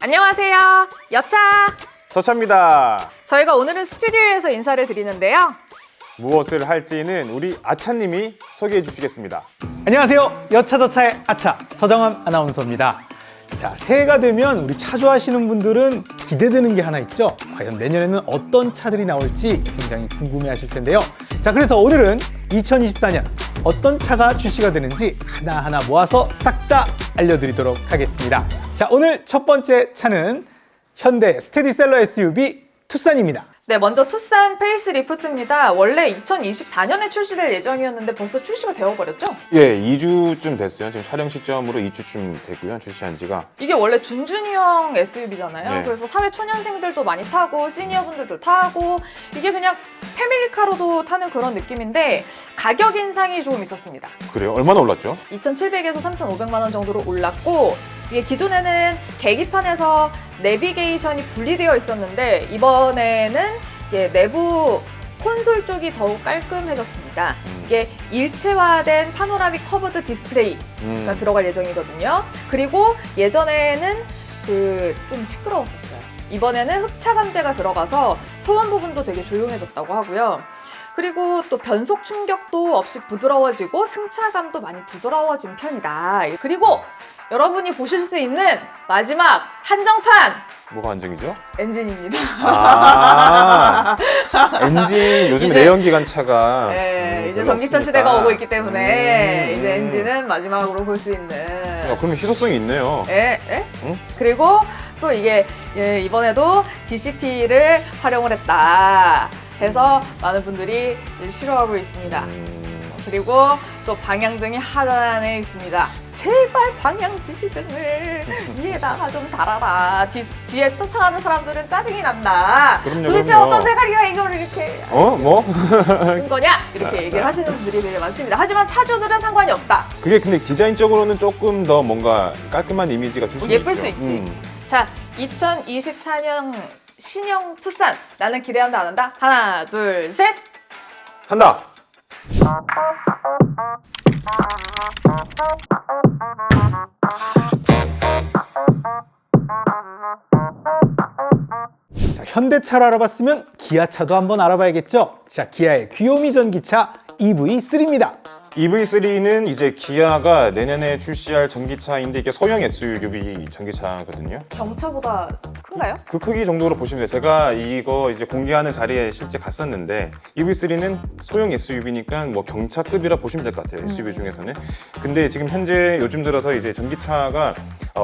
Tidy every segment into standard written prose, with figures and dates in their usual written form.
안녕하세요. 여차. 저차입니다. 저희가 오늘은 스튜디오에서 인사를 드리는데요. 무엇을 할지는 우리 아차님이 소개해 주시겠습니다. 안녕하세요. 여차저차의 아차 서정함 아나운서입니다. 자, 새해가 되면 우리 차 좋아하시는 분들은 기대되는 게 하나 있죠. 과연 내년에는 어떤 차들이 나올지 굉장히 궁금해하실 텐데요. 자, 그래서 오늘은 2024년 어떤 차가 출시가 되는지 하나하나 모아서 싹 다 알려드리도록 하겠습니다. 자, 오늘 첫 번째 차는 현대 스테디셀러 SUV 투싼입니다. 네, 먼저 투싼 페이스리프트입니다. 원래 2024년에 출시될 예정이었는데 벌써 출시가 되어버렸죠? 예, 2주쯤 됐어요. 지금 촬영 시점으로 2주쯤 됐고요. 출시한 지가. 이게 원래 준준형 SUV잖아요. 네. 그래서 사회 초년생들도 많이 타고 시니어분들도 타고 이게 그냥 패밀리카로도 타는 그런 느낌인데 가격 인상이 조금 있었습니다. 그래요? 얼마나 올랐죠? 2,700에서 3,500만 원 정도로 올랐고 이게 기존에는 계기판에서 내비게이션이 분리되어 있었는데 이번에는 이게 내부 콘솔 쪽이 더욱 깔끔해졌습니다. 이게 일체화된 파노라믹 커브드 디스플레이가 들어갈 예정이거든요. 그리고 예전에는 좀 시끄러웠었어요. 이번에는 흡차 감지가 들어가서 소음 부분도 되게 조용해졌다고 하고요. 그리고 또 변속 충격도 없이 부드러워지고 승차감도 많이 부드러워진 편이다. 그리고 여러분이 보실 수 있는 마지막 한정판 뭐가 안정이죠? 엔진입니다. 아, 엔진 요즘 이제- 내연기관 차가 네, 이제 별로 전기차 없으니까. 시대가 오고 있기 때문에 이제 음. 엔진은 마지막으로 볼 수 있는. 야, 그러면 희소성이 있네요. 응? 그리고 또 이게 이번에도 DCT를 활용을 했다 해서 많은 분들이 싫어하고 있습니다. 그리고 또 방향등이 하단에 있습니다. 제발 방향 지시등을 위에다가 좀 달아라. 뒤에 쫓아가는 사람들은 짜증이 난다. 그럼요, 도대체 그럼요. 어떤 대가리가 이걸 이렇게 뭐? 쓴 거냐? 이렇게 얘기를 하시는 분들이 되게 많습니다. 하지만 차주들은 상관이 없다. 그게 근데 디자인적으로는 조금 더 뭔가 깔끔한 이미지가 줄 수 있죠. 예쁠 수 있지. 자, 2024년 신형 투싼. 나는 기대한다 안 한다? 하나, 둘, 셋. 한다. 자, 현대차를 알아봤으면 기아차도 한번 알아봐야겠죠. 자, 기아의 귀요미 전기차 EV3입니다. EV3는 이제 기아가 내년에 출시할 전기차인데 이게 소형 SUV 전기차거든요. 경차보다 큰가요? 그 크기 정도로 보시면 돼요. 제가 이거 이제 공개하는 자리에 실제 갔었는데 EV3는 소형 SUV니까 뭐 경차급이라 보시면 될 것 같아요. SUV 중에서는. 근데 지금 현재 요즘 들어서 이제 전기차가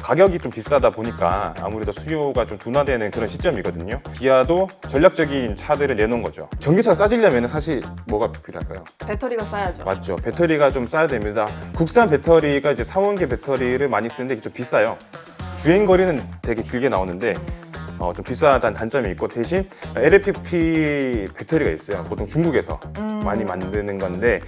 가격이 좀 비싸다 보니까 아무래도 수요가 좀 둔화되는 그런 시점이거든요. 기아도 전략적인 차들을 내놓은 거죠. 전기차가 싸지려면 사실 뭐가 필요할까요? 배터리가 싸야죠. 맞죠. 배터리가 좀 싸야 됩니다. 국산 배터리가 이제 사원계 배터리를 많이 쓰는데 이게 좀 비싸요. 주행 거리는 되게 길게 나오는데 좀 비싸다는 단점이 있고 대신 LFP 배터리가 있어요. 보통 중국에서 많이 만드는 건데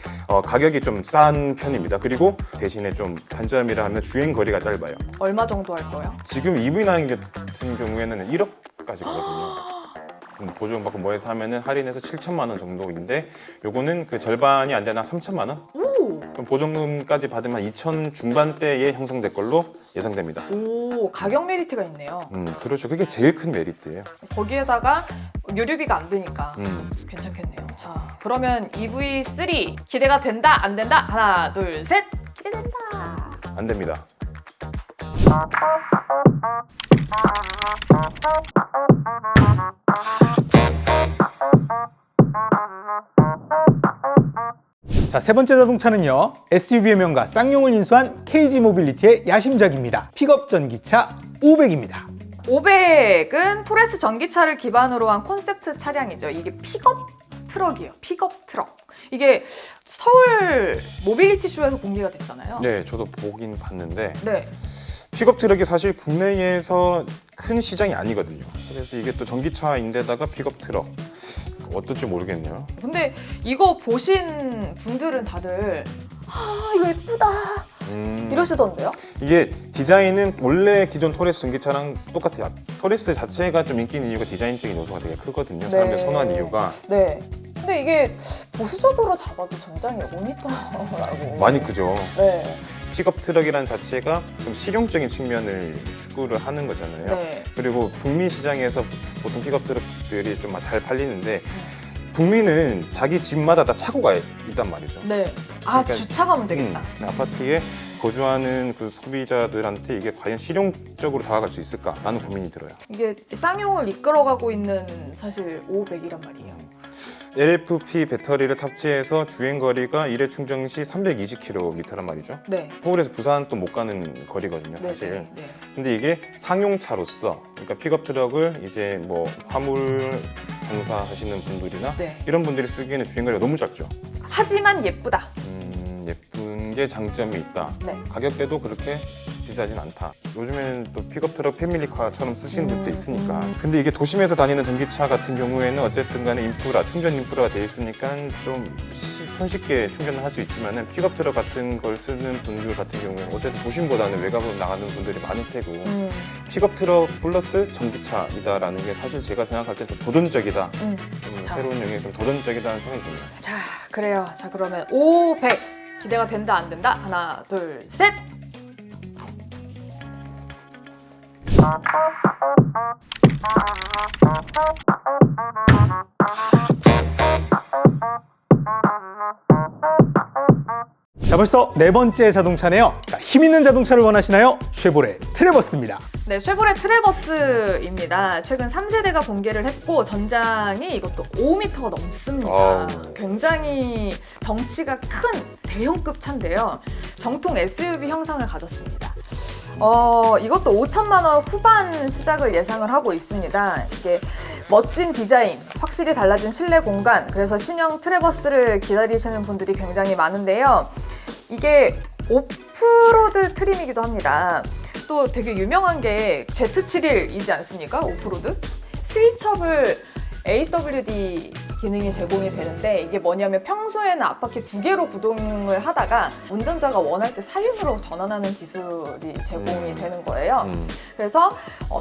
가격이 좀 싼 편입니다. 그리고 대신에 좀 단점이라 하면 주행 거리가 짧아요. 얼마 정도 할 거예요? 지금 EV9 같은 경우에는 1억까지 가거든요. 보조금 받고 뭐해서 하면은 할인해서 7천만 원 정도인데 요거는 그 절반이 안 되나 3천만 원? 오! 그럼 보조금까지 받으면 2천 중반대에 형성될 걸로 예상됩니다. 오, 가격 메리트가 있네요. 그렇죠. 그게 제일 큰 메리트예요. 거기에다가 유류비가 안 드니까 괜찮겠네요. 자, 그러면 EV3 기대가 된다? 안 된다? 하나, 둘, 셋! 기대된다! 안 됩니다. 자, 세 번째 자동차는요. SUV의 명가 쌍용을 인수한 KG 모빌리티의 야심작입니다. 픽업 전기차 500입니다. 500은 토레스 전기차를 기반으로 한 콘셉트 차량이죠. 이게 픽업 트럭이에요. 픽업 트럭. 이게 서울 모빌리티 쇼에서 공개가 됐잖아요. 네, 저도 보긴 봤는데 네. 픽업 트럭이 사실 국내에서 큰 시장이 아니거든요. 그래서 이게 또 전기차인데다가 픽업 트럭 어떨지 모르겠네요. 근데 이거 보신 분들은 다들 이거 예쁘다 이러시던데요? 이게 디자인은 원래 기존 토레스 전기차랑 똑같아요. 토레스 자체가 좀 인기 있는 이유가 디자인적인 요소가 되게 크거든요. 사람들이 선호한 이유가. 네. 근데 이게 보수적으로 잡아도 전장이 5m라고. 많이 크죠. 네. 픽업 트럭이라는 자체가 좀 실용적인 측면을 추구를 하는 거잖아요. 네. 그리고 북미 시장에서 보통 픽업 트럭들이 좀 잘 팔리는데 북미는 자기 집마다 다 차고가 있단 말이죠. 네. 아, 그러니까- 주차가 문제겠다. 아파트에 거주하는 그 소비자들한테 이게 과연 실용적으로 다가갈 수 있을까라는 고민이 들어요. 이게 쌍용을 이끌어가고 있는 사실 500이란 말이에요. LFP 배터리를 탑재해서 주행 거리가 1회 충전 시 320km란 말이죠. 네. 서울에서 부산 또 못 가는 거리거든요, 사실. 네, 네. 근데 이게 상용차로서, 그러니까 픽업 트럭을 이제 뭐 화물 장사하시는 분들이나 네. 이런 분들이 쓰기에는 주행 거리가 너무 작죠. 하지만 예쁘다. 예쁜 게 장점이 있다. 네. 가격대도 그렇게 비싸진 않다. 요즘에는 또 픽업 트럭 패밀리카처럼 쓰시는 분도 있으니까. 근데 이게 도심에서 다니는 전기차 같은 경우에는 어쨌든 간에 인프라, 충전 인프라가 돼 있으니까 좀 손쉽게 충전을 할 수 있지만은 픽업 트럭 같은 걸 쓰는 분들 같은 경우에 어쨌든 도심보다는 외곽으로 나가는 분들이 많을 테고 픽업 트럭 플러스 전기차이다라는 게 사실 제가 생각할 때 좀 도전적이다. 자. 새로운 영역이 좀 도전적이다는 생각이 듭니다. 자, 그래요. 자, 그러면 500 기대가 된다 안 된다? 하나, 둘, 셋. 자, 벌써 네 번째 자동차네요. 자, 힘 있는 자동차를 원하시나요? 쉐보레 트레버스입니다. 네, 쉐보레 트레버스입니다. 최근 3세대가 공개를 했고 전장이 이것도 5m가 넘습니다. 아우. 굉장히 덩치가 큰 대형급 차인데요. 정통 SUV 형상을 가졌습니다. 이것도 5천만 원 후반 시작을 예상을 하고 있습니다. 이게 멋진 디자인, 확실히 달라진 실내 공간, 그래서 신형 트레버스를 기다리시는 분들이 굉장히 많은데요. 이게 오프로드 트림이기도 합니다. 또 되게 유명한 게 Z71이지 않습니까? 오프로드? 스위처블 AWD 기능이 제공이 되는데 이게 뭐냐면 평소에는 앞바퀴 2개로 구동을 하다가 운전자가 원할 때 사륜으로 전환하는 기술이 제공이 되는 거예요. 그래서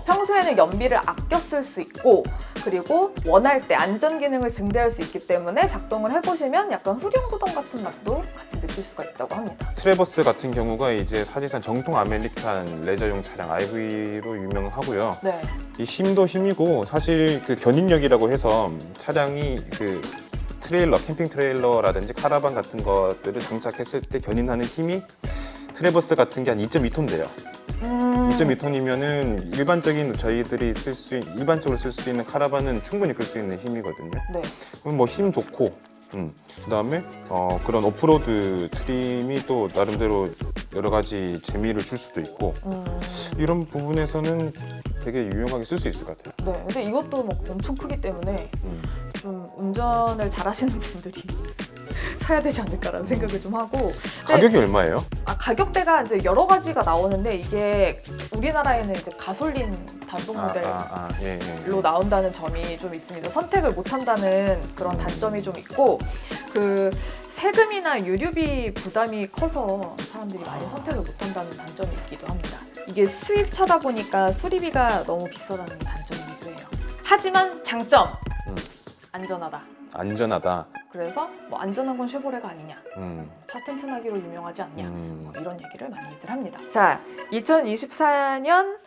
평소에는 연비를 아껴 쓸 수 있고 그리고 원할 때 안전 기능을 증대할 수 있기 때문에 작동을 해보시면 약간 후륜구동 같은 맛도 같이 느낄 수가 있다고 합니다. 트레버스 같은 경우가 이제 사실상 정통 아메리칸 레저용 차량 RV로 유명하고요. 네. 이 힘도 힘이고 사실 그 견인력이라고 해서 차량이 그 트레일러, 캠핑 트레일러라든지 카라반 같은 것들을 장착했을 때 견인하는 힘이 트레버스 같은 게 한 2.2톤 돼요. 2.2톤이면은 일반적인 저희들이 일반적으로 쓸 수 있는 카라반은 충분히 끌 수 있는 힘이거든요. 네. 그럼 뭐 힘 좋고, 그다음에 그런 오프로드 트림이 또 나름대로 여러 가지 재미를 줄 수도 있고 이런 부분에서는 되게 유용하게 쓸 수 있을 것 같아요. 네. 근데 이것도 막 엄청 크기 때문에 좀 운전을 잘하시는 분들이 사야 되지 않을까라는 생각을 좀 하고. 가격이 얼마예요? 가격대가 이제 여러 가지가 나오는데 이게 우리나라에는 이제 가솔린 단독 모델로 예. 나온다는 점이 좀 있습니다. 선택을 못 한다는 그런 단점이 좀 있고 그 세금이나 유류비 부담이 커서 사람들이 많이 선택을 못 한다는 단점이 있기도 합니다. 이게 수입차다 보니까 수리비가 너무 비싸다는 게 단점이기도 해요. 하지만 장점! 안전하다. 안전하다. 그래서 뭐 안전한 건 쉐보레가 아니냐, 차 튼튼하기로 유명하지 않냐, 뭐 이런 얘기를 많이들 합니다. 자, 2024년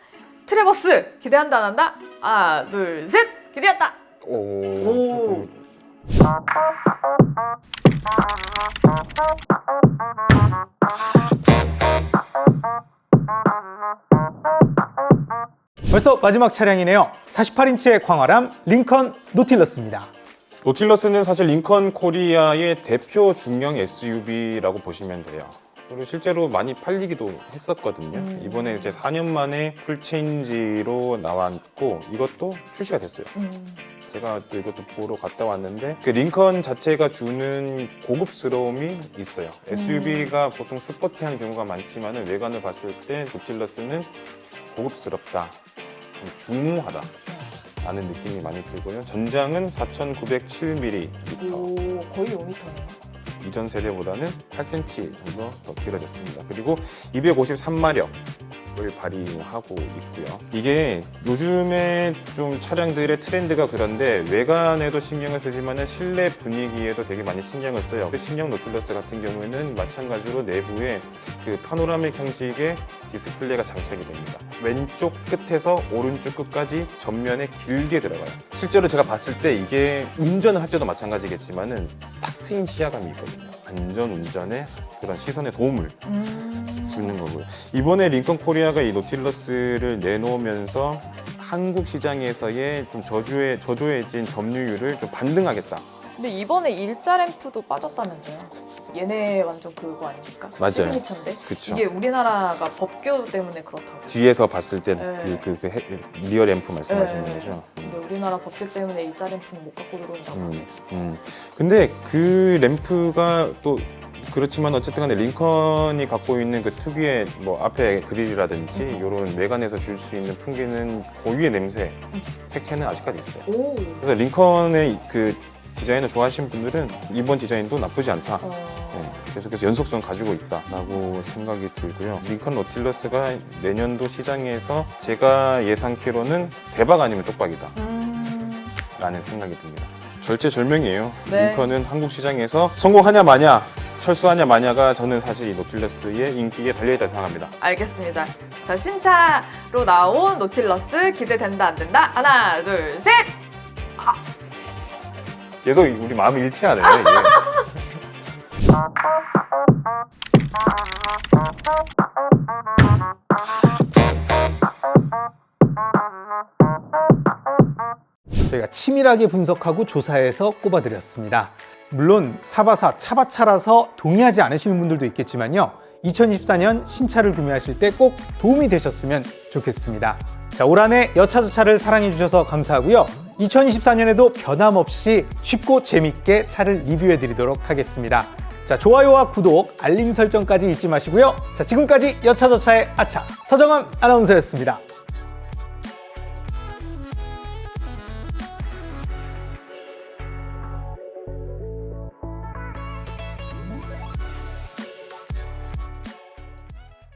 트레버스 기대한다 안 한다? 하나, 둘, 셋! 기대한다! 오. 벌써 마지막 차량이네요. 48인치의 광활함 링컨 노틸러스입니다. 노틸러스는 사실 링컨 코리아의 대표 중형 SUV라고 보시면 돼요. 그리고 실제로 많이 팔리기도 했었거든요. 이번에 이제 4년 만에 풀체인지로 나왔고 이것도 출시가 됐어요. 제가 또 이것도 보러 갔다 왔는데 그 링컨 자체가 주는 고급스러움이 있어요. SUV가 보통 스포티한 경우가 많지만 외관을 봤을 때 노틸러스는 고급스럽다, 중후하다 라는 느낌이 많이 들고요. 전장은 4,907mm, 오, 거의 5m네요. 이전 세대보다는 8cm 정도 더 길어졌습니다. 그리고 253마력, 발휘하고 있고요. 이게 요즘에 좀 차량들의 트렌드가 그런데 외관에도 신경을 쓰지만 실내 분위기에도 되게 많이 신경을 써요. 신형 노틸러스 같은 경우에는 마찬가지로 내부에 그 파노라믹 형식의 디스플레이가 장착이 됩니다. 왼쪽 끝에서 오른쪽 끝까지 전면에 길게 들어가요. 실제로 제가 봤을 때 이게 운전을 할 때도 마찬가지겠지만은 탁 트인 시야감이 있거든요. 안전 운전에 그런 시선에 도움을 주는 거고요. 이번에 링컨 코리아가 이 노틸러스를 내놓으면서 한국 시장에서의 좀 저조해진 점유율을 좀 반등하겠다. 근데 이번에 일자 램프도 빠졌다면서요? 얘네 완전 그거 아닙니까? 맞아요. 시그니처인데 그쵸. 이게 우리나라가 법규 때문에 그렇다고. 뒤에서 봤을 때 네. 리어 램프 말씀하시는 네. 거죠? 근데 우리나라 법규 때문에 일자 램프는 못 갖고 들어온다고 하네. 근데 그 램프가 또 그렇지만 어쨌든 간에 링컨이 갖고 있는 그 특유의 뭐 앞에 그릴이라든지 이런 외관에서 줄 수 있는 풍기는 고유의 냄새, 색채는 아직까지 있어요. 오. 그래서 링컨의 그 디자인을 좋아하시는 분들은 이번 디자인도 나쁘지 않다. 네, 계속해서 연속성 가지고 있다라고 생각이 들고요. 링컨 노틸러스가 내년도 시장에서 제가 예상키로는 대박 아니면 쪽박이다 라는 생각이 듭니다. 절체절명이에요. 네. 링컨은 한국 시장에서 성공하냐 마냐, 철수하냐 마냐가 저는 사실 이 노틸러스의 인기에 달려있다고 생각합니다. 알겠습니다. 자, 신차로 나온 노틸러스 기대된다 안 된다? 하나, 둘, 셋! 계속 우리 마음이 일치하네요. 이게. 저희가 치밀하게 분석하고 조사해서 꼽아드렸습니다. 물론 사바사, 차바차라서 동의하지 않으시는 분들도 있겠지만요. 2024년 신차를 구매하실 때 꼭 도움이 되셨으면 좋겠습니다. 자, 올 한 해 여차저차를 사랑해주셔서 감사하고요. 2024년에도 변함없이 쉽고 재밌게 차를 리뷰해드리도록 하겠습니다. 자, 좋아요와 구독, 알림 설정까지 잊지 마시고요. 자, 지금까지 여차저차의 아차 서정함 아나운서였습니다.